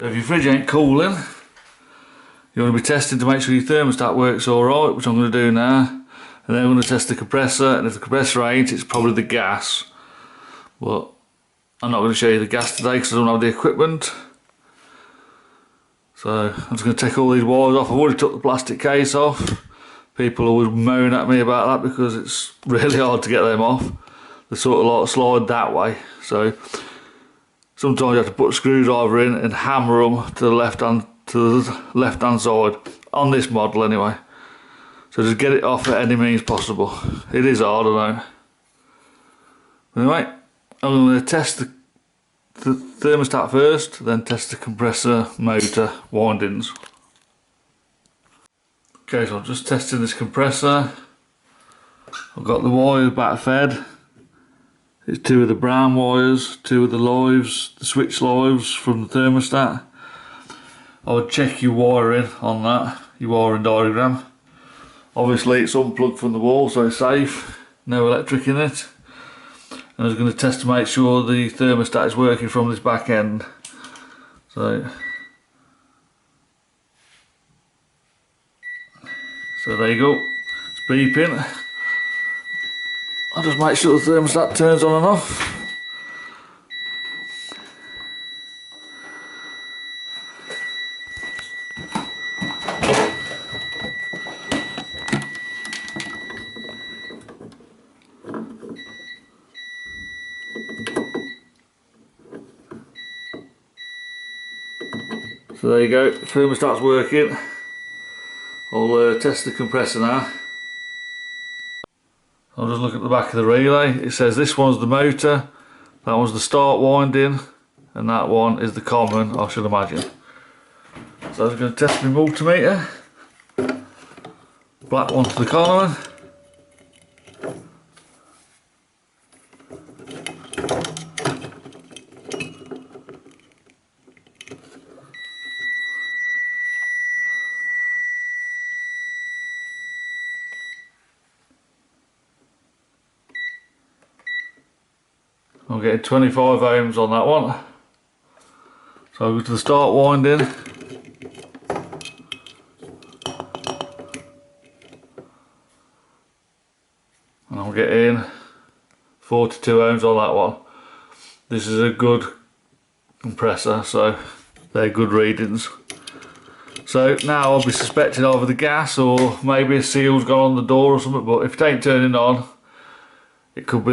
If your fridge ain't cooling, you want to be testing to make sure your thermostat works alright, which I'm going to do now. And then I'm going to test the compressor, and if the compressor ain't, it's probably the gas. But I'm not going to show you the gas today because I don't have the equipment. So I'm just going to take all these wires off. I've already took the plastic case off. People always moan at me about that because it's really hard to get them off. They sort of like slide that way. So sometimes you have to put a screwdriver in and hammer them to the left hand side, on this model anyway. So just get it off at any means possible. It is hard, I know. Anyway, I'm going to test the thermostat first, then test the compressor motor windings. Okay, so I'm just testing this compressor. I've got the wires back fed. It's 2 of the brown wires, 2 of the lives, the switch lives from the thermostat. I would check your wiring on that, your wiring diagram. Obviously it's unplugged from the wall, so it's safe, no electric in it. And I was going to test to make sure the thermostat is working from this back end. So there you go, it's beeping. I'll just make sure the thermostat turns on and off. So there you go, thermostat's working. I'll test the compressor now. I'll just look at the back of the relay. It says this one's the motor, that one's the start winding, and that one is the common, I should imagine. So I'm going to test my multimeter. Black one to the common. I'm getting 25 ohms on that one. So I'll go to the start winding. And I'm getting 42 ohms on that one. This is a good compressor, so they're good readings. So now I'll be suspecting either the gas or maybe a seal's gone on the door or something, but if it ain't turning on, it could be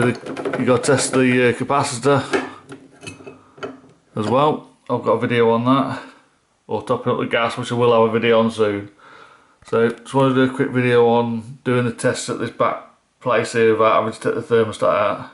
you got to test the capacitor as well. I've got a video on that, or topping up the gas, which I will have a video on soon. So just wanted to do a quick video on doing the tests at this back place here without having to take the thermostat out.